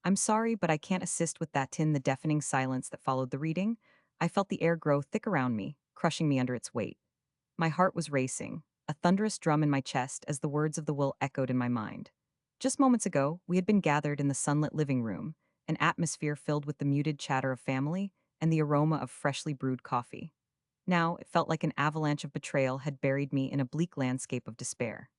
I'm sorry, but I can't assist with that. In the deafening silence that followed the reading, I felt the air grow thick around me, crushing me under its weight. My heart was racing, a thunderous drum in my chest as the words of the will echoed in my mind. Just moments ago, we had been gathered in the sunlit living room, an atmosphere filled with the muted chatter of family and the aroma of freshly brewed coffee. Now, it felt like an avalanche of betrayal had buried me in a bleak landscape of despair.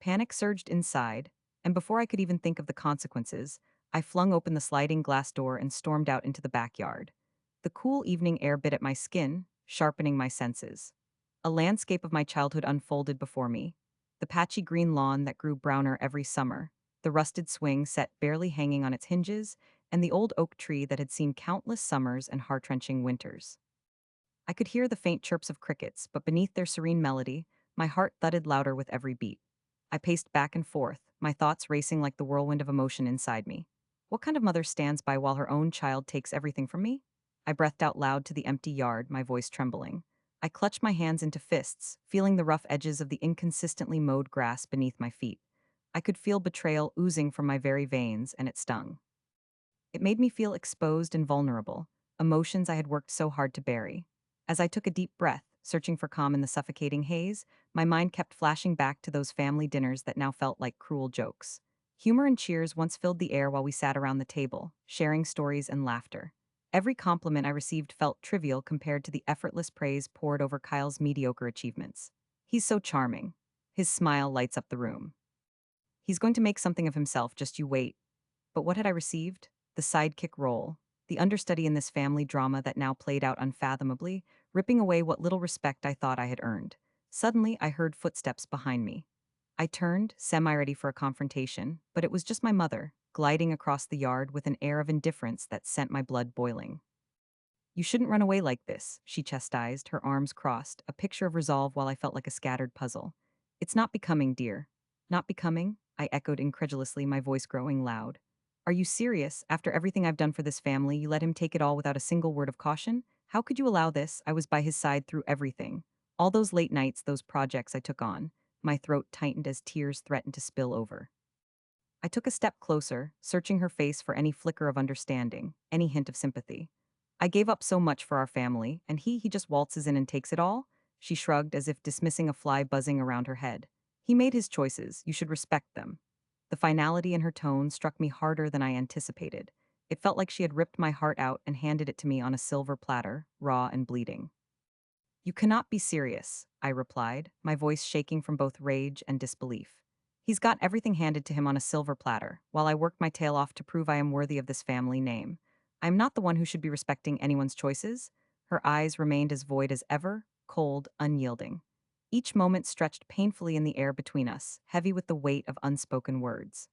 Panic surged inside, and before I could even think of the consequences, I flung open the sliding glass door and stormed out into the backyard. The cool evening air bit at my skin, sharpening my senses. A landscape of my childhood unfolded before me. The patchy green lawn that grew browner every summer, the rusted swing set barely hanging on its hinges, and the old oak tree that had seen countless summers and heart-wrenching winters. I could hear the faint chirps of crickets, but beneath their serene melody, my heart thudded louder with every beat. I paced back and forth, my thoughts racing like the whirlwind of emotion inside me. What kind of mother stands by while her own child takes everything from me? I breathed out loud to the empty yard, my voice trembling. I clutched my hands into fists, feeling the rough edges of the inconsistently mowed grass beneath my feet. I could feel betrayal oozing from my very veins, and it stung. It made me feel exposed and vulnerable, emotions I had worked so hard to bury. As I took a deep breath, searching for calm in the suffocating haze, my mind kept flashing back to those family dinners that now felt like cruel jokes. Humor and cheers once filled the air while we sat around the table, sharing stories and laughter. Every compliment I received felt trivial compared to the effortless praise poured over Kyle's mediocre achievements. He's so charming. His smile lights up the room. He's going to make something of himself, just you wait. But what had I received? The sidekick role, the understudy in this family drama that now played out unfathomably, ripping away what little respect I thought I had earned. Suddenly, I heard footsteps behind me. I turned, semi-ready for a confrontation, but it was just my mother, gliding across the yard with an air of indifference that sent my blood boiling. You shouldn't run away like this, she chastised, her arms crossed, a picture of resolve while I felt like a scattered puzzle. It's not becoming, dear. Not becoming? I echoed incredulously, my voice growing loud. Are you serious? After everything I've done for this family, you let him take it all without a single word of caution? How could you allow this? I was by his side through everything. All those late nights, those projects I took on. My throat tightened as tears threatened to spill over. I took a step closer, searching her face for any flicker of understanding, any hint of sympathy. I gave up so much for our family, and he just waltzes in and takes it all? She shrugged as if dismissing a fly buzzing around her head. He made his choices, you should respect them. The finality in her tone struck me harder than I anticipated. It felt like she had ripped my heart out and handed it to me on a silver platter, raw and bleeding. You cannot be serious, I replied, my voice shaking from both rage and disbelief. He's got everything handed to him on a silver platter, while I work my tail off to prove I am worthy of this family name. I am not the one who should be respecting anyone's choices. Her eyes remained as void as ever, cold, unyielding. Each moment stretched painfully in the air between us, heavy with the weight of unspoken words.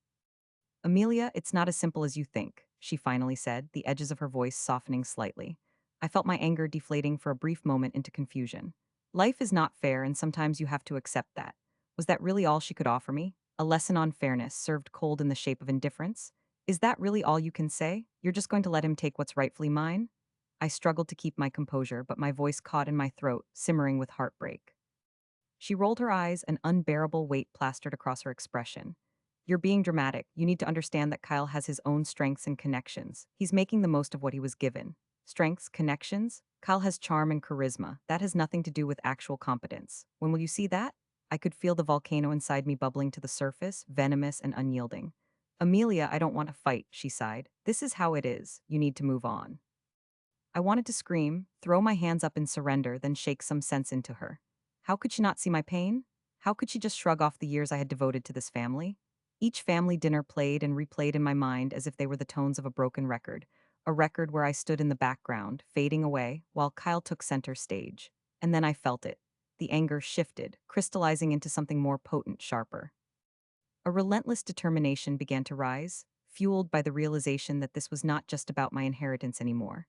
Amelia, it's not as simple as you think, she finally said, the edges of her voice softening slightly. I felt my anger deflating for a brief moment into confusion. Life is not fair, and sometimes you have to accept that. Was that really all she could offer me? A lesson on fairness served cold in the shape of indifference? Is that really all you can say? You're just going to let him take what's rightfully mine? I struggled to keep my composure, but my voice caught in my throat, simmering with heartbreak. She rolled her eyes, an unbearable weight plastered across her expression. You're being dramatic. You need to understand that Kyle has his own strengths and connections. He's making the most of what he was given. Strengths, connections? Kyle has charm and charisma. That has nothing to do with actual competence. When will you see that? I could feel the volcano inside me bubbling to the surface, venomous and unyielding. Amelia, I don't want to fight, she sighed. This is how it is. You need to move on. I wanted to scream, throw my hands up in surrender, then shake some sense into her. How could she not see my pain? How could she just shrug off the years I had devoted to this family? Each family dinner played and replayed in my mind as if they were the tones of a record where I stood in the background, fading away, while Kyle took center stage. And then I felt it. The anger shifted, crystallizing into something more potent, sharper. A relentless determination began to rise, fueled by the realization that this was not just about my inheritance anymore.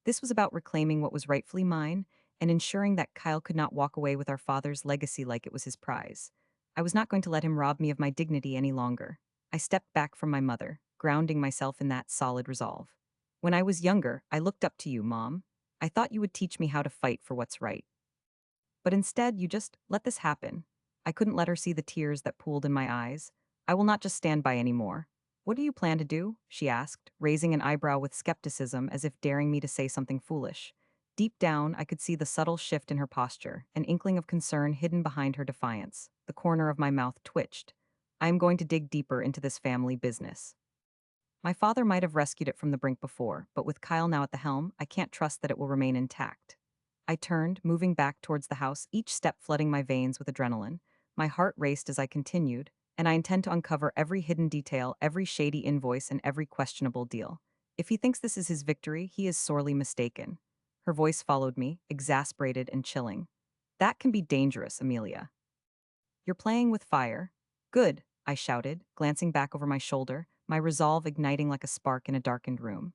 This was about reclaiming what was rightfully mine and ensuring that Kyle could not walk away with our father's legacy like it was his prize. I was not going to let him rob me of my dignity any longer. I stepped back from my mother, grounding myself in that solid resolve. When I was younger, I looked up to you, Mom. I thought you would teach me how to fight for what's right. But instead, you just let this happen. I couldn't let her see the tears that pooled in my eyes. I will not just stand by anymore. What do you plan to do? She asked, raising an eyebrow with skepticism as if daring me to say something foolish. Deep down, I could see the subtle shift in her posture, an inkling of concern hidden behind her defiance. The corner of my mouth twitched. I am going to dig deeper into this family business. My father might have rescued it from the brink before, but with Kyle now at the helm, I can't trust that it will remain intact. I turned, moving back towards the house, each step flooding my veins with adrenaline. My heart raced as I continued, and I intend to uncover every hidden detail, every shady invoice, and every questionable deal. If he thinks this is his victory, he is sorely mistaken. Her voice followed me, exasperated and chilling. That can be dangerous, Amelia. You're playing with fire. Good, I shouted, glancing back over my shoulder, my resolve igniting like a spark in a darkened room.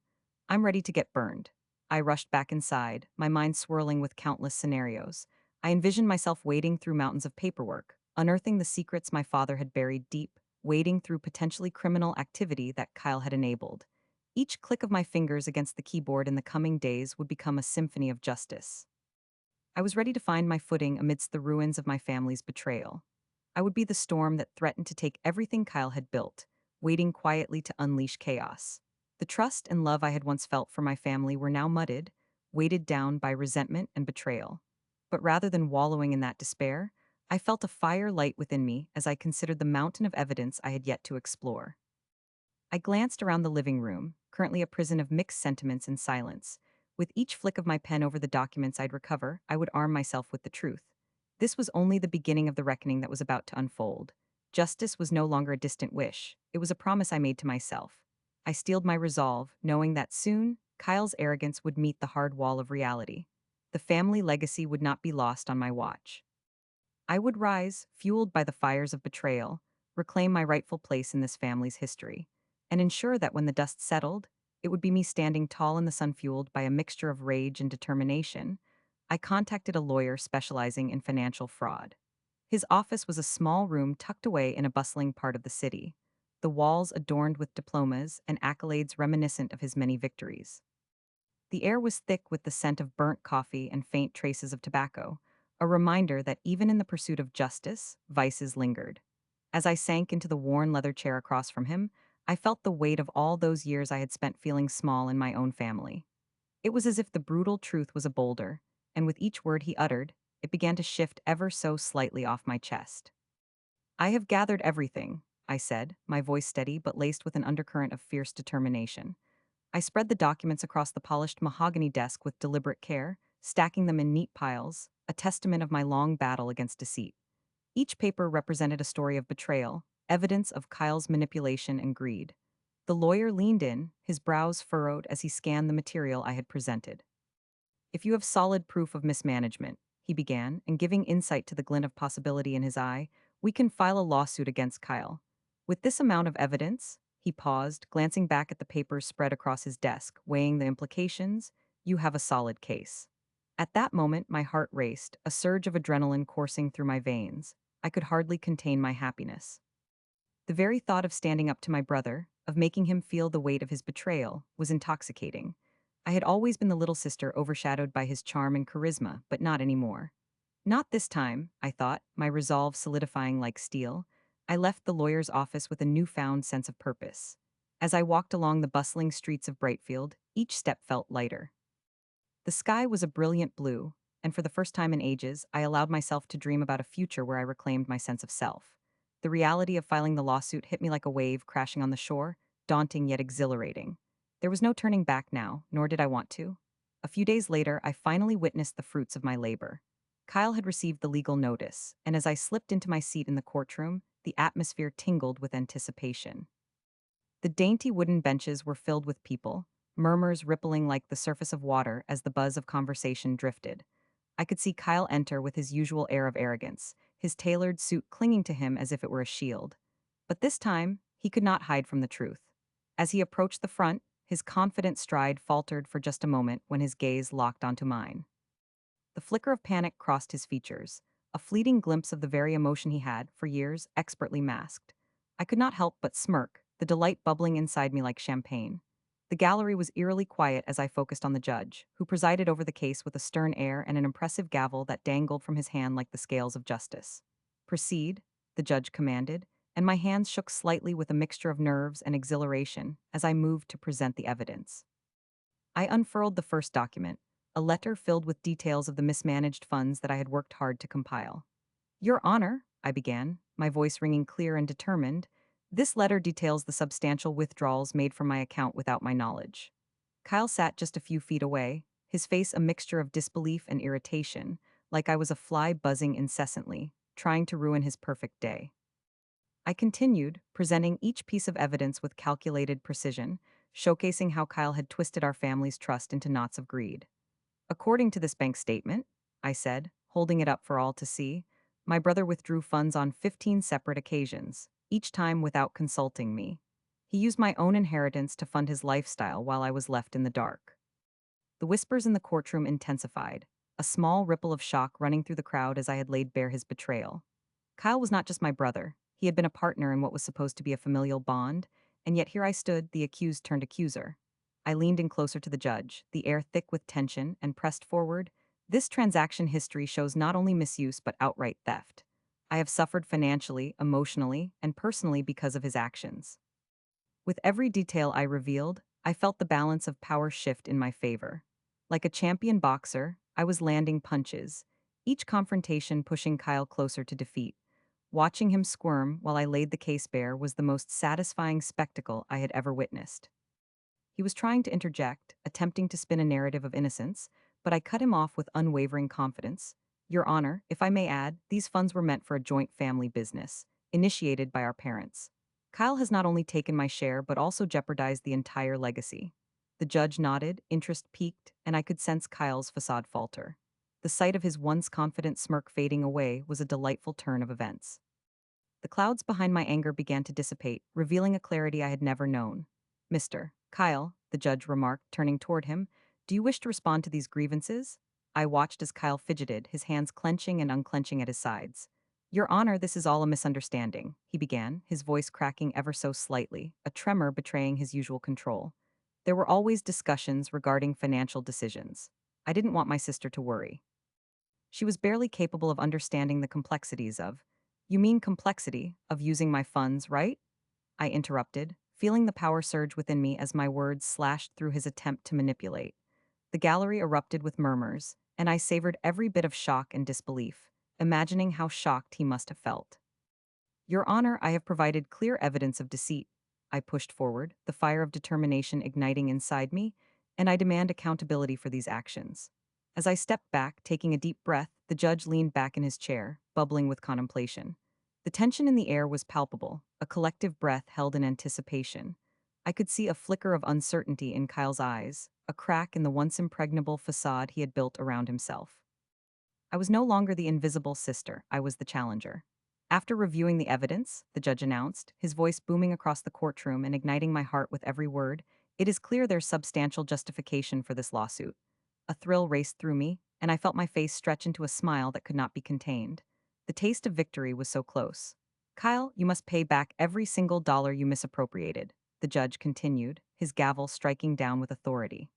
I'm ready to get burned. I rushed back inside, my mind swirling with countless scenarios. I envisioned myself wading through mountains of paperwork, unearthing the secrets my father had buried deep, wading through potentially criminal activity that Kyle had enabled. Each click of my fingers against the keyboard in the coming days would become a symphony of justice. I was ready to find my footing amidst the ruins of my family's betrayal. I would be the storm that threatened to take everything Kyle had built, waiting quietly to unleash chaos. The trust and love I had once felt for my family were now muddied, weighted down by resentment and betrayal. But rather than wallowing in that despair, I felt a fire light within me as I considered the mountain of evidence I had yet to explore. I glanced around the living room, currently a prison of mixed sentiments and silence. With each flick of my pen over the documents I'd recover, I would arm myself with the truth. This was only the beginning of the reckoning that was about to unfold. Justice was no longer a distant wish, it was a promise I made to myself. I steeled my resolve, knowing that soon, Kyle's arrogance would meet the hard wall of reality. The family legacy would not be lost on my watch. I would rise, fueled by the fires of betrayal, reclaim my rightful place in this family's history, and ensure that when the dust settled, it would be me standing tall in the sun fueled by a mixture of rage and determination. I contacted a lawyer specializing in financial fraud. His office was a small room tucked away in a bustling part of the city, the walls adorned with diplomas and accolades reminiscent of his many victories. The air was thick with the scent of burnt coffee and faint traces of tobacco, a reminder that even in the pursuit of justice, vices lingered. As I sank into the worn leather chair across from him, I felt the weight of all those years I had spent feeling small in my own family. It was as if the brutal truth was a boulder, and with each word he uttered, it began to shift ever so slightly off my chest. I have gathered everything, I said, my voice steady but laced with an undercurrent of fierce determination. I spread the documents across the polished mahogany desk with deliberate care, stacking them in neat piles, a testament of my long battle against deceit. Each paper represented a story of betrayal, evidence of Kyle's manipulation and greed. The lawyer leaned in, his brows furrowed as he scanned the material I had presented. If you have solid proof of mismanagement, he began, and giving insight to the glint of possibility in his eye, we can file a lawsuit against Kyle. With this amount of evidence, he paused, glancing back at the papers spread across his desk, weighing the implications, you have a solid case. At that moment, my heart raced, a surge of adrenaline coursing through my veins. I could hardly contain my happiness. The very thought of standing up to my brother, of making him feel the weight of his betrayal, was intoxicating. I had always been the little sister overshadowed by his charm and charisma, but not anymore. Not this time, I thought, my resolve solidifying like steel. I left the lawyer's office with a newfound sense of purpose. As I walked along the bustling streets of Brightfield, each step felt lighter. The sky was a brilliant blue, and for the first time in ages, I allowed myself to dream about a future where I reclaimed my sense of self. The reality of filing the lawsuit hit me like a wave crashing on the shore, daunting yet exhilarating. There was no turning back now, nor did I want to. A few days later, I finally witnessed the fruits of my labor. Kyle had received the legal notice, and as I slipped into my seat in the courtroom, the atmosphere tingled with anticipation. The dainty wooden benches were filled with people, murmurs rippling like the surface of water as the buzz of conversation drifted. I could see Kyle enter with his usual air of arrogance, his tailored suit clinging to him as if it were a shield. But this time, he could not hide from the truth. As he approached the front, his confident stride faltered for just a moment when his gaze locked onto mine. The flicker of panic crossed his features, a fleeting glimpse of the very emotion he had, for years, expertly masked. I could not help but smirk, the delight bubbling inside me like champagne. The gallery was eerily quiet as I focused on the judge, who presided over the case with a stern air and an impressive gavel that dangled from his hand like the scales of justice. Proceed, the judge commanded, and my hands shook slightly with a mixture of nerves and exhilaration as I moved to present the evidence. I unfurled the first document, a letter filled with details of the mismanaged funds that I had worked hard to compile. Your Honor, I began, my voice ringing clear and determined, this letter details the substantial withdrawals made from my account without my knowledge. Kyle sat just a few feet away, his face a mixture of disbelief and irritation, like I was a fly buzzing incessantly, trying to ruin his perfect day. I continued, presenting each piece of evidence with calculated precision, showcasing how Kyle had twisted our family's trust into knots of greed. According to this bank statement, I said, holding it up for all to see, my brother withdrew funds on 15 separate occasions, each time without consulting me. He used my own inheritance to fund his lifestyle while I was left in the dark. The whispers in the courtroom intensified, a small ripple of shock running through the crowd as I had laid bare his betrayal. Kyle was not just my brother, he had been a partner in what was supposed to be a familial bond, and yet here I stood, the accused turned accuser. I leaned in closer to the judge, the air thick with tension, and pressed forward. This transaction history shows not only misuse but outright theft. I have suffered financially, emotionally, and personally because of his actions. With every detail I revealed, I felt the balance of power shift in my favor. Like a champion boxer, I was landing punches, each confrontation pushing Kyle closer to defeat. Watching him squirm while I laid the case bare was the most satisfying spectacle I had ever witnessed. He was trying to interject, attempting to spin a narrative of innocence, but I cut him off with unwavering confidence. Your Honor, if I may add, these funds were meant for a joint family business, initiated by our parents. Kyle has not only taken my share but also jeopardized the entire legacy. The judge nodded, interest peaked, and I could sense Kyle's facade falter. The sight of his once confident smirk fading away was a delightful turn of events. The clouds behind my anger began to dissipate, revealing a clarity I had never known. Mr. Kyle, the judge remarked, turning toward him, do you wish to respond to these grievances? I watched as Kyle fidgeted, his hands clenching and unclenching at his sides. Your Honor, this is all a misunderstanding, he began, his voice cracking ever so slightly, a tremor betraying his usual control. There were always discussions regarding financial decisions. I didn't want my sister to worry. She was barely capable of understanding the complexities of. You mean complexity of using my funds, right? I interrupted, feeling the power surge within me as my words slashed through his attempt to manipulate. The gallery erupted with murmurs, and I savored every bit of shock and disbelief, imagining how shocked he must have felt. Your Honor, I have provided clear evidence of deceit. I pushed forward, the fire of determination igniting inside me, and I demand accountability for these actions. As I stepped back, taking a deep breath, the judge leaned back in his chair, bubbling with contemplation. The tension in the air was palpable, a collective breath held in anticipation. I could see a flicker of uncertainty in Kyle's eyes, a crack in the once impregnable facade he had built around himself. I was no longer the invisible sister, I was the challenger. After reviewing the evidence, the judge announced, his voice booming across the courtroom and igniting my heart with every word, it is clear there's substantial justification for this lawsuit. A thrill raced through me, and I felt my face stretch into a smile that could not be contained. The taste of victory was so close. Kyle, you must pay back every single dollar you misappropriated, the judge continued, his gavel striking down with authority.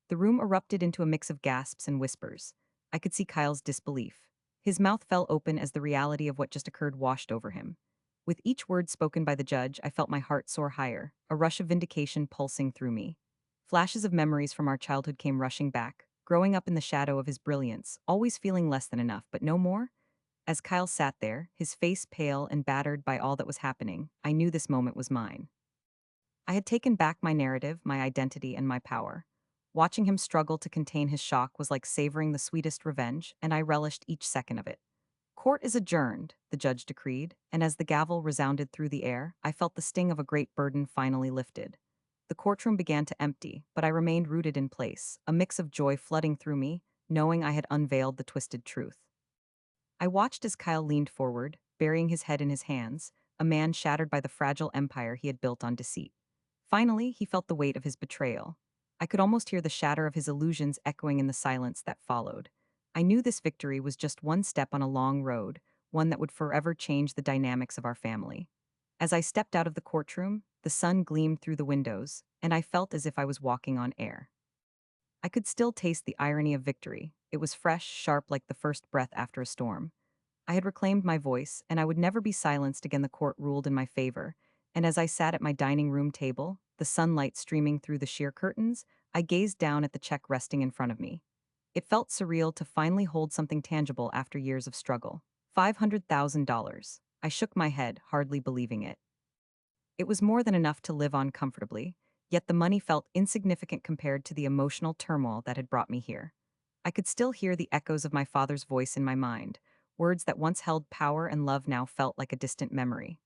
The room erupted into a mix of gasps and whispers. I could see Kyle's disbelief. His mouth fell open as the reality of what just occurred washed over him. With each word spoken by the judge, I felt my heart soar higher, a rush of vindication pulsing through me. Flashes of memories from our childhood came rushing back, growing up in the shadow of his brilliance, always feeling less than enough, but no more. As Kyle sat there, his face pale and battered by all that was happening, I knew this moment was mine. I had taken back my narrative, my identity, and my power. Watching him struggle to contain his shock was like savoring the sweetest revenge, and I relished each second of it. Court is adjourned, the judge decreed, and as the gavel resounded through the air, I felt the sting of a great burden finally lifted. The courtroom began to empty, but I remained rooted in place, a mix of joy flooding through me, knowing I had unveiled the twisted truth. I watched as Kyle leaned forward, burying his head in his hands, a man shattered by the fragile empire he had built on deceit. Finally, he felt the weight of his betrayal. I could almost hear the shatter of his illusions echoing in the silence that followed. I knew this victory was just one step on a long road, one that would forever change the dynamics of our family. As I stepped out of the courtroom, the sun gleamed through the windows, and I felt as if I was walking on air. I could still taste the irony of victory. It was fresh, sharp like the first breath after a storm. I had reclaimed my voice, and I would never be silenced again. The court ruled in my favor, and as I sat at my dining room table, the sunlight streaming through the sheer curtains, I gazed down at the check resting in front of me. It felt surreal to finally hold something tangible after years of struggle. $500,000. I shook my head, hardly believing it. It was more than enough to live on comfortably, yet the money felt insignificant compared to the emotional turmoil that had brought me here. I could still hear the echoes of my father's voice in my mind. Words that once held power and love now felt like a distant memory.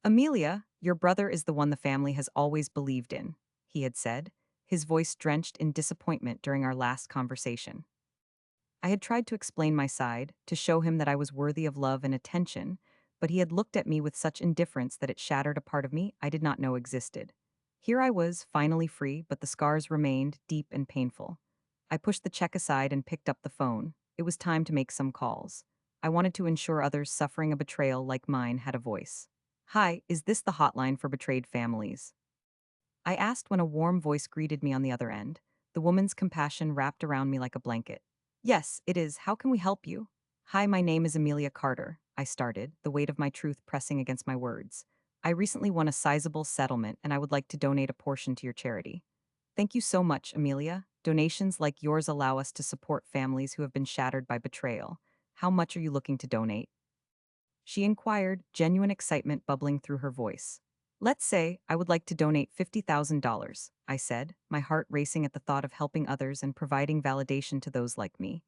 Amelia, your brother is the one the family has always believed in, he had said, his voice drenched in disappointment during our last conversation. I had tried to explain my side, to show him that I was worthy of love and attention, but he had looked at me with such indifference that it shattered a part of me I did not know existed. Here I was, finally free, but the scars remained, deep and painful. I pushed the check aside and picked up the phone. It was time to make some calls. I wanted to ensure others suffering a betrayal like mine had a voice. Hi, is this the hotline for betrayed families? I asked when a warm voice greeted me on the other end. The woman's compassion wrapped around me like a blanket. Yes, it is. How can we help you? Hi, my name is Amelia Carter, I started, the weight of my truth pressing against my words. I recently won a sizable settlement and I would like to donate a portion to your charity. Thank you so much, Amelia. Donations like yours allow us to support families who have been shattered by betrayal. How much are you looking to donate? She inquired, genuine excitement bubbling through her voice. Let's say I would like to donate $50,000, I said, my heart racing at the thought of helping others and providing validation to those like me.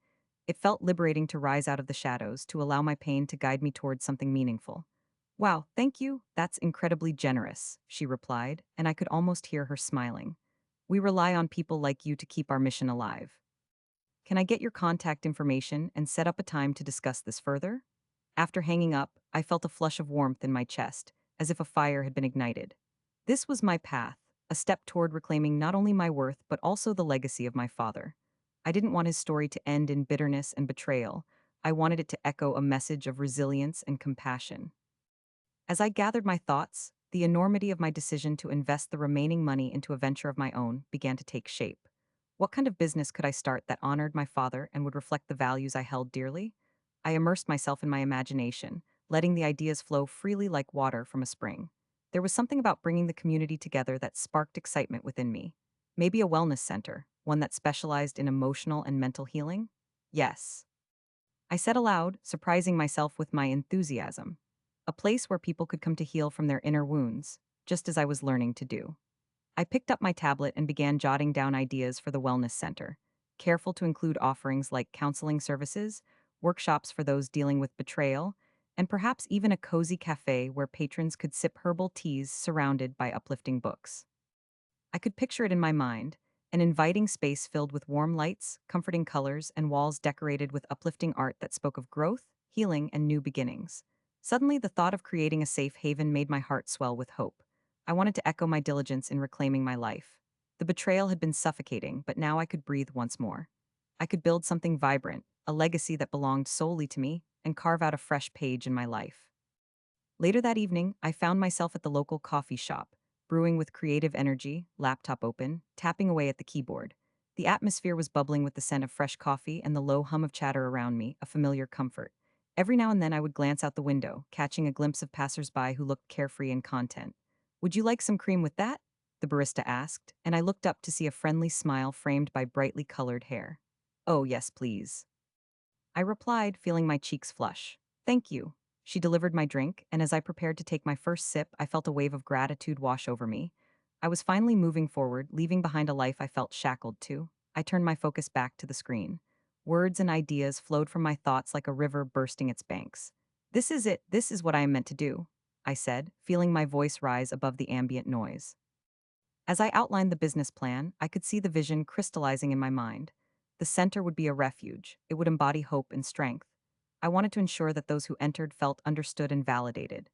It felt liberating to rise out of the shadows, to allow my pain to guide me towards something meaningful. Wow, thank you, that's incredibly generous, she replied, and I could almost hear her smiling. We rely on people like you to keep our mission alive. Can I get your contact information and set up a time to discuss this further? After hanging up, I felt a flush of warmth in my chest, as if a fire had been ignited. This was my path, a step toward reclaiming not only my worth but also the legacy of my father. I didn't want his story to end in bitterness and betrayal. I wanted it to echo a message of resilience and compassion. As I gathered my thoughts, the enormity of my decision to invest the remaining money into a venture of my own began to take shape. What kind of business could I start that honored my father and would reflect the values I held dearly? I immersed myself in my imagination, letting the ideas flow freely like water from a spring. There was something about bringing the community together that sparked excitement within me. Maybe a wellness center, one that specialized in emotional and mental healing? Yes. I said aloud, surprising myself with my enthusiasm. A place where people could come to heal from their inner wounds, just as I was learning to do. I picked up my tablet and began jotting down ideas for the Wellness Center, careful to include offerings like counseling services, workshops for those dealing with betrayal, and perhaps even a cozy cafe where patrons could sip herbal teas surrounded by uplifting books. I could picture it in my mind, an inviting space filled with warm lights, comforting colors, and walls decorated with uplifting art that spoke of growth, healing, and new beginnings. Suddenly, the thought of creating a safe haven made my heart swell with hope. I wanted to echo my diligence in reclaiming my life. The betrayal had been suffocating, but now I could breathe once more. I could build something vibrant, a legacy that belonged solely to me, and carve out a fresh page in my life. Later that evening, I found myself at the local coffee shop, brewing with creative energy, laptop open, tapping away at the keyboard. The atmosphere was bubbling with the scent of fresh coffee and the low hum of chatter around me, a familiar comfort. Every now and then I would glance out the window, catching a glimpse of passersby who looked carefree and content. Would you like some cream with that? The barista asked, and I looked up to see a friendly smile framed by brightly colored hair. Oh, yes, please. I replied, feeling my cheeks flush. Thank you. She delivered my drink, and as I prepared to take my first sip, I felt a wave of gratitude wash over me. I was finally moving forward, leaving behind a life I felt shackled to. I turned my focus back to the screen. Words and ideas flowed from my thoughts like a river bursting its banks. This is it, this is what I am meant to do, I said, feeling my voice rise above the ambient noise. As I outlined the business plan, I could see the vision crystallizing in my mind. The center would be a refuge. It would embody hope and strength. I wanted to ensure that those who entered felt understood and validated.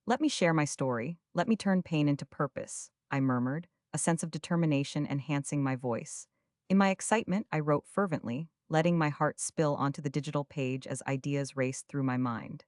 Let me share my story. Let me turn pain into purpose, I murmured, a sense of determination enhancing my voice. In my excitement, I wrote fervently, letting my heart spill onto the digital page as ideas raced through my mind.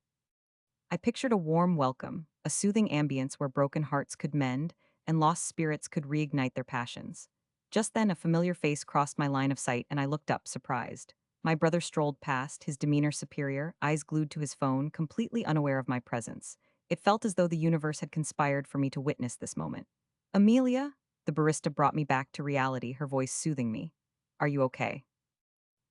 I pictured a warm welcome, a soothing ambience where broken hearts could mend and lost spirits could reignite their passions. Just then, a familiar face crossed my line of sight and I looked up, surprised. My brother strolled past, his demeanor superior, eyes glued to his phone, completely unaware of my presence. It felt as though the universe had conspired for me to witness this moment. Amelia? The barista brought me back to reality, her voice soothing me. Are you okay?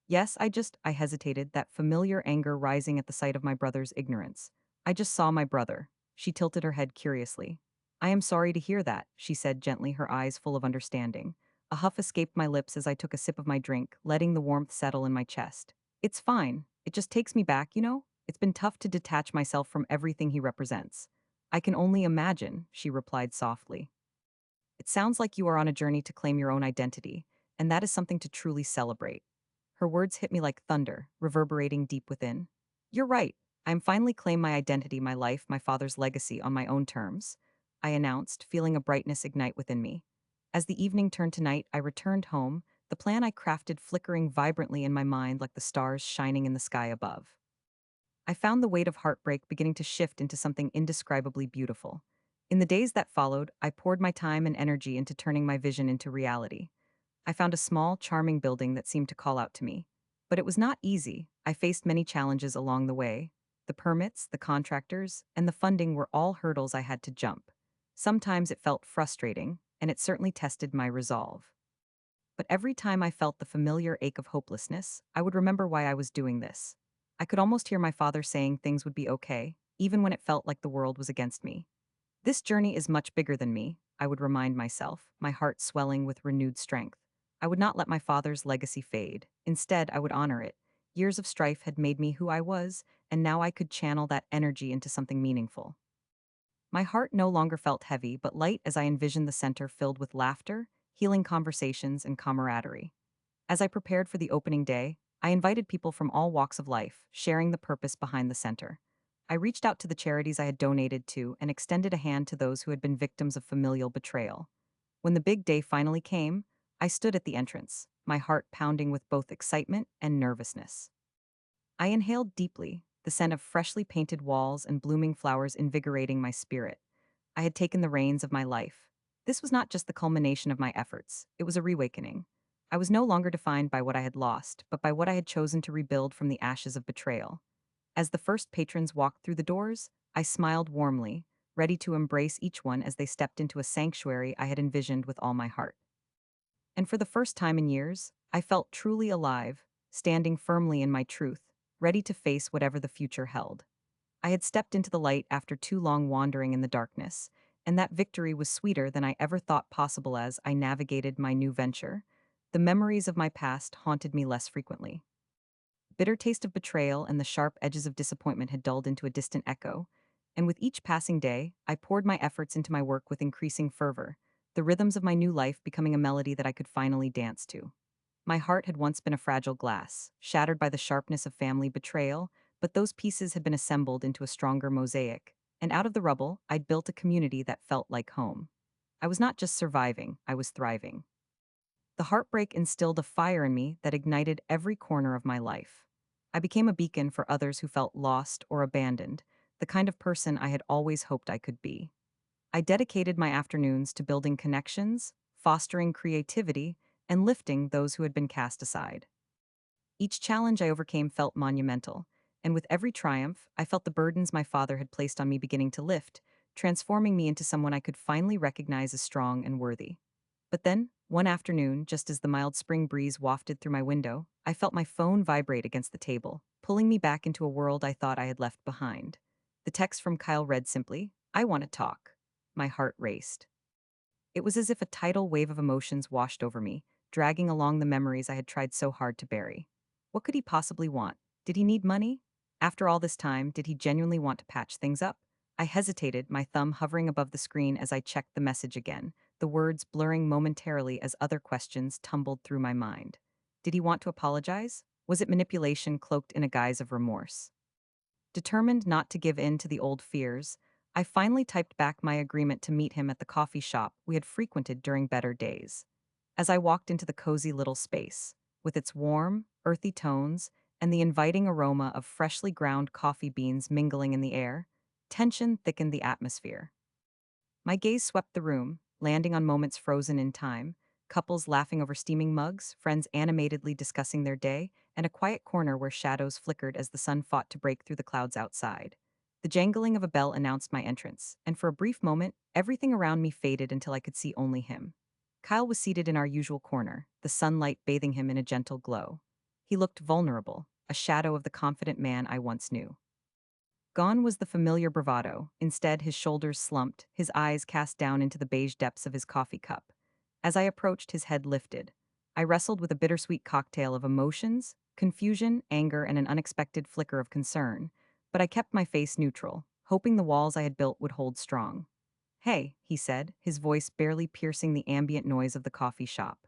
Yes, I hesitated, that familiar anger rising at the sight of my brother's ignorance. I just saw my brother. She tilted her head curiously. I am sorry to hear that, she said gently, her eyes full of understanding. A huff escaped my lips as I took a sip of my drink, letting the warmth settle in my chest. It's fine. It just takes me back, you know? It's been tough to detach myself from everything he represents. I can only imagine, she replied softly. It sounds like you are on a journey to claim your own identity, and that is something to truly celebrate. Her words hit me like thunder, reverberating deep within. You're right. I'm finally claim my identity, my life, my father's legacy on my own terms, I announced, feeling a brightness ignite within me. As the evening turned to night, I returned home, the plan I crafted flickering vibrantly in my mind like the stars shining in the sky above. I found the weight of heartbreak beginning to shift into something indescribably beautiful. In the days that followed, I poured my time and energy into turning my vision into reality. I found a small, charming building that seemed to call out to me. But it was not easy. I faced many challenges along the way. The permits, the contractors, and the funding were all hurdles I had to jump. Sometimes it felt frustrating, and it certainly tested my resolve. But every time I felt the familiar ache of hopelessness, I would remember why I was doing this. I could almost hear my father saying things would be okay, even when it felt like the world was against me. This journey is much bigger than me, I would remind myself, my heart swelling with renewed strength. I would not let my father's legacy fade. Instead, I would honor it. Years of strife had made me who I was, and now I could channel that energy into something meaningful. My heart no longer felt heavy, but light as I envisioned the center filled with laughter, healing conversations, and camaraderie. As I prepared for the opening day, I invited people from all walks of life, sharing the purpose behind the center. I reached out to the charities I had donated to and extended a hand to those who had been victims of familial betrayal. When the big day finally came, I stood at the entrance, my heart pounding with both excitement and nervousness. I inhaled deeply, the scent of freshly painted walls and blooming flowers invigorating my spirit. I had taken the reins of my life. This was not just the culmination of my efforts, it was a reawakening. I was no longer defined by what I had lost, but by what I had chosen to rebuild from the ashes of betrayal. As the first patrons walked through the doors, I smiled warmly, ready to embrace each one as they stepped into a sanctuary I had envisioned with all my heart. And for the first time in years, I felt truly alive, standing firmly in my truth, ready to face whatever the future held. I had stepped into the light after too long wandering in the darkness, and that victory was sweeter than I ever thought possible as I navigated my new venture. The memories of my past haunted me less frequently. Bitter taste of betrayal and the sharp edges of disappointment had dulled into a distant echo, and with each passing day, I poured my efforts into my work with increasing fervor, the rhythms of my new life becoming a melody that I could finally dance to. My heart had once been a fragile glass, shattered by the sharpness of family betrayal, but those pieces had been assembled into a stronger mosaic, and out of the rubble, I'd built a community that felt like home. I was not just surviving, I was thriving. The heartbreak instilled a fire in me that ignited every corner of my life. I became a beacon for others who felt lost or abandoned, the kind of person I had always hoped I could be. I dedicated my afternoons to building connections, fostering creativity, and lifting those who had been cast aside. Each challenge I overcame felt monumental, and with every triumph, I felt the burdens my father had placed on me beginning to lift, transforming me into someone I could finally recognize as strong and worthy. But then, one afternoon, just as the mild spring breeze wafted through my window, I felt my phone vibrate against the table, pulling me back into a world I thought I had left behind. The text from Kyle read simply, "I want to talk." My heart raced. It was as if a tidal wave of emotions washed over me, dragging along the memories I had tried so hard to bury. What could he possibly want? Did he need money? After all this time, did he genuinely want to patch things up? I hesitated, my thumb hovering above the screen as I checked the message again, the words blurring momentarily as other questions tumbled through my mind. Did he want to apologize? Was it manipulation cloaked in a guise of remorse? Determined not to give in to the old fears, I finally typed back my agreement to meet him at the coffee shop we had frequented during better days. As I walked into the cozy little space, with its warm, earthy tones and the inviting aroma of freshly ground coffee beans mingling in the air, tension thickened the atmosphere. My gaze swept the room, landing on moments frozen in time, couples laughing over steaming mugs, friends animatedly discussing their day, and a quiet corner where shadows flickered as the sun fought to break through the clouds outside. The jangling of a bell announced my entrance, and for a brief moment, everything around me faded until I could see only him. Kyle was seated in our usual corner, the sunlight bathing him in a gentle glow. He looked vulnerable, a shadow of the confident man I once knew. Gone was the familiar bravado. Instead, his shoulders slumped, his eyes cast down into the beige depths of his coffee cup. As I approached, his head lifted. I wrestled with a bittersweet cocktail of emotions, confusion, anger, and an unexpected flicker of concern, but I kept my face neutral, hoping the walls I had built would hold strong. "Hey," he said, his voice barely piercing the ambient noise of the coffee shop.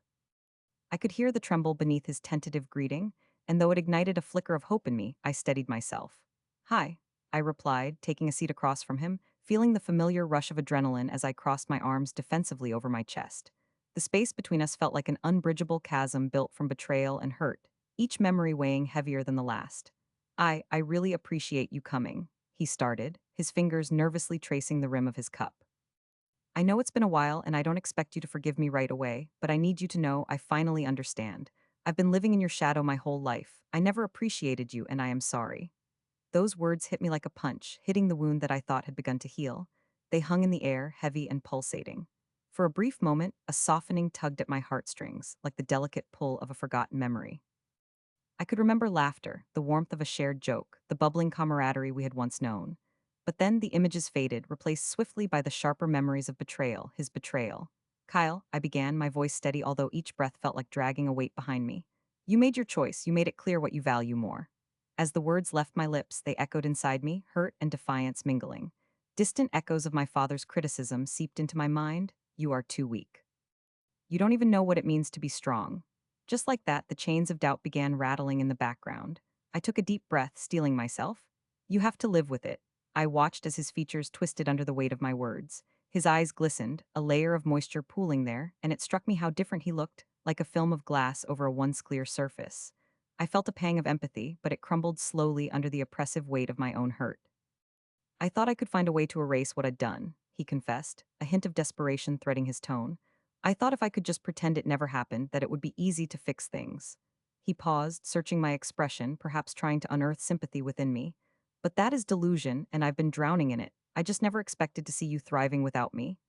I could hear the tremble beneath his tentative greeting, and though it ignited a flicker of hope in me, I steadied myself. "Hi," I replied, taking a seat across from him, feeling the familiar rush of adrenaline as I crossed my arms defensively over my chest. The space between us felt like an unbridgeable chasm built from betrayal and hurt, each memory weighing heavier than the last. I really appreciate you coming," he started, his fingers nervously tracing the rim of his cup. "I know it's been a while and I don't expect you to forgive me right away, but I need you to know I finally understand. I've been living in your shadow my whole life. I never appreciated you and I am sorry." Those words hit me like a punch, hitting the wound that I thought had begun to heal. They hung in the air, heavy and pulsating. For a brief moment, a softening tugged at my heartstrings, like the delicate pull of a forgotten memory. I could remember laughter, the warmth of a shared joke, the bubbling camaraderie we had once known. But then the images faded, replaced swiftly by the sharper memories of betrayal, his betrayal. "Kyle," I began, my voice steady although each breath felt like dragging a weight behind me. "You made your choice, you made it clear what you value more." As the words left my lips, they echoed inside me, hurt and defiance mingling. Distant echoes of my father's criticism seeped into my mind. "You are too weak. You don't even know what it means to be strong." Just like that, the chains of doubt began rattling in the background. I took a deep breath, steeling myself. "You have to live with it." I watched as his features twisted under the weight of my words. His eyes glistened, a layer of moisture pooling there, and it struck me how different he looked, like a film of glass over a once clear surface. I felt a pang of empathy, but it crumbled slowly under the oppressive weight of my own hurt. "I thought I could find a way to erase what I'd done," he confessed, a hint of desperation threading his tone. "I thought if I could just pretend it never happened, that it would be easy to fix things." He paused, searching my expression, perhaps trying to unearth sympathy within me. "But that is delusion, and I've been drowning in it. I just never expected to see you thriving without me.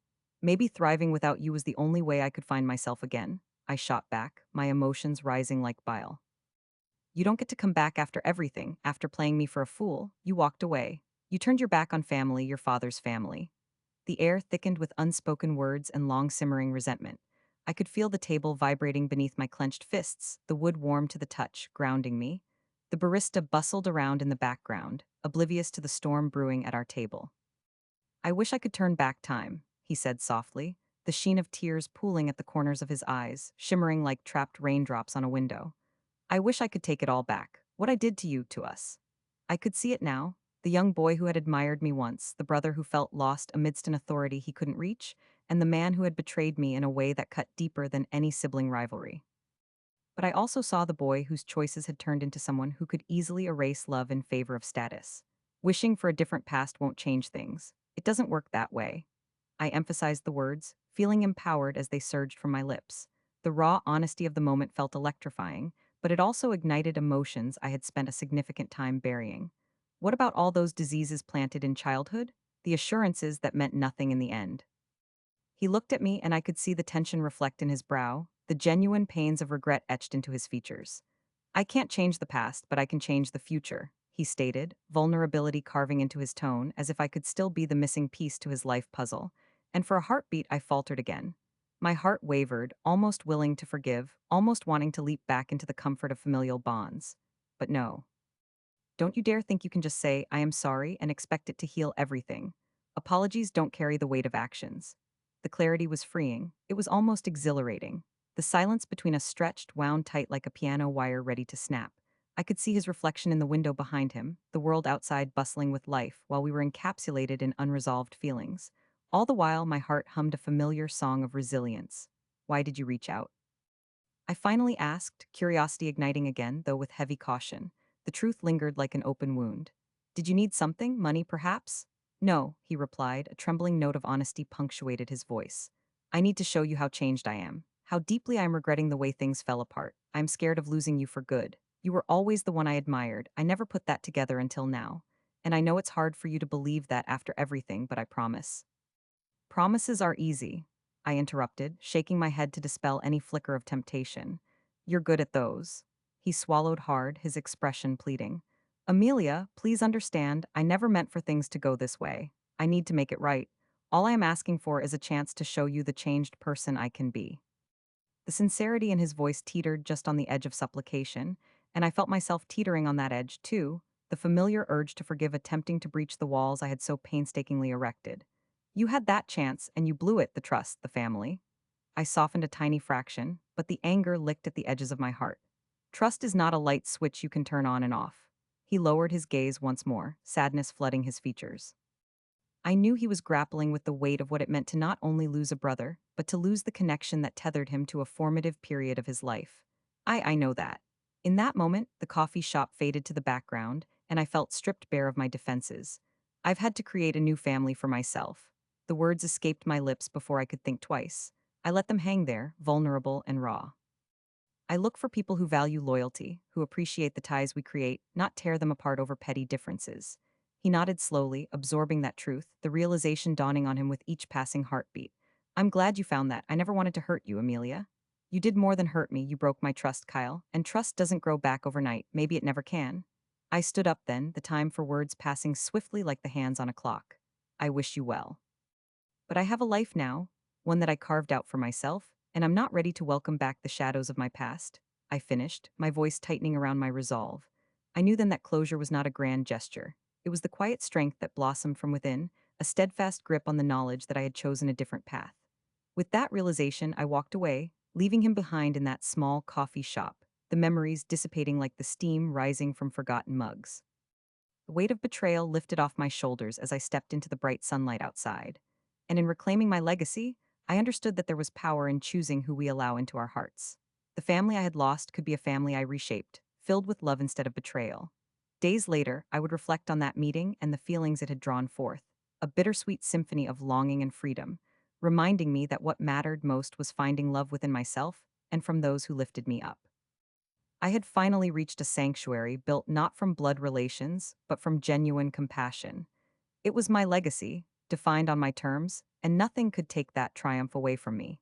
Maybe thriving without you was the only way I could find myself again." I shot back, my emotions rising like bile. "You don't get to come back after everything, after playing me for a fool. You walked away. You turned your back on family, your father's family." The air thickened with unspoken words and long simmering resentment. I could feel the table vibrating beneath my clenched fists, the wood warm to the touch, grounding me. The barista bustled around in the background, oblivious to the storm brewing at our table. "I wish I could turn back time," he said softly, the sheen of tears pooling at the corners of his eyes, shimmering like trapped raindrops on a window. "I wish I could take it all back. What I did to you, to us." I could see it now. The young boy who had admired me once, the brother who felt lost amidst an authority he couldn't reach, and the man who had betrayed me in a way that cut deeper than any sibling rivalry. But I also saw the boy whose choices had turned into someone who could easily erase love in favor of status. Wishing for a different past won't change things. It doesn't work that way. I emphasized the words, feeling empowered as they surged from my lips. The raw honesty of the moment felt electrifying, but it also ignited emotions I had spent a significant time burying. What about all those diseases planted in childhood? The assurances that meant nothing in the end. He looked at me and I could see the tension reflect in his brow, the genuine pains of regret etched into his features. "I can't change the past, but I can change the future," he stated, vulnerability carving into his tone as if I could still be the missing piece to his life puzzle. And for a heartbeat, I faltered again. My heart wavered, almost willing to forgive, almost wanting to leap back into the comfort of familial bonds. But no. "Don't you dare think you can just say, 'I am sorry,' and expect it to heal everything. Apologies don't carry the weight of actions." The clarity was freeing. It was almost exhilarating. The silence between us stretched, wound tight like a piano wire ready to snap. I could see his reflection in the window behind him, the world outside bustling with life, while we were encapsulated in unresolved feelings. All the while, my heart hummed a familiar song of resilience. "Why did you reach out?" I finally asked, curiosity igniting again, though with heavy caution. The truth lingered like an open wound. "Did you need something? Money, perhaps?" "No," he replied, a trembling note of honesty punctuated his voice. "I need to show you how changed I am, how deeply I am regretting the way things fell apart. I am scared of losing you for good." You were always the one I admired. I never put that together until now. And I know it's hard for you to believe that after everything, but I promise. Promises are easy, I interrupted, shaking my head to dispel any flicker of temptation. You're good at those. He swallowed hard, his expression pleading. Amelia, please understand, I never meant for things to go this way. I need to make it right. All I am asking for is a chance to show you the changed person I can be. The sincerity in his voice teetered just on the edge of supplication, and I felt myself teetering on that edge, too, the familiar urge to forgive attempting to breach the walls I had so painstakingly erected. You had that chance, and you blew it, the trust, the family. I softened a tiny fraction, but the anger licked at the edges of my heart. Trust is not a light switch you can turn on and off. He lowered his gaze once more, sadness flooding his features. I knew he was grappling with the weight of what it meant to not only lose a brother, but to lose the connection that tethered him to a formative period of his life. I know that. In that moment, the coffee shop faded to the background, and I felt stripped bare of my defenses. I've had to create a new family for myself. The words escaped my lips before I could think twice. I let them hang there, vulnerable and raw. I look for people who value loyalty, who appreciate the ties we create, not tear them apart over petty differences. He nodded slowly, absorbing that truth, the realization dawning on him with each passing heartbeat. I'm glad you found that. I never wanted to hurt you, Amelia. You did more than hurt me. You broke my trust, Kyle. And trust doesn't grow back overnight. Maybe it never can. I stood up then, the time for words passing swiftly like the hands on a clock. I wish you well. But I have a life now, one that I carved out for myself, and I'm not ready to welcome back the shadows of my past. I finished, my voice tightening around my resolve. I knew then that closure was not a grand gesture. It was the quiet strength that blossomed from within, a steadfast grip on the knowledge that I had chosen a different path. With that realization, I walked away, leaving him behind in that small coffee shop, the memories dissipating like the steam rising from forgotten mugs. The weight of betrayal lifted off my shoulders as I stepped into the bright sunlight outside. And in reclaiming my legacy, I understood that there was power in choosing who we allow into our hearts. The family I had lost could be a family I reshaped, filled with love instead of betrayal. Days later, I would reflect on that meeting and the feelings it had drawn forth, a bittersweet symphony of longing and freedom, reminding me that what mattered most was finding love within myself and from those who lifted me up. I had finally reached a sanctuary built not from blood relations, but from genuine compassion. It was my legacy, defined on my terms, and nothing could take that triumph away from me.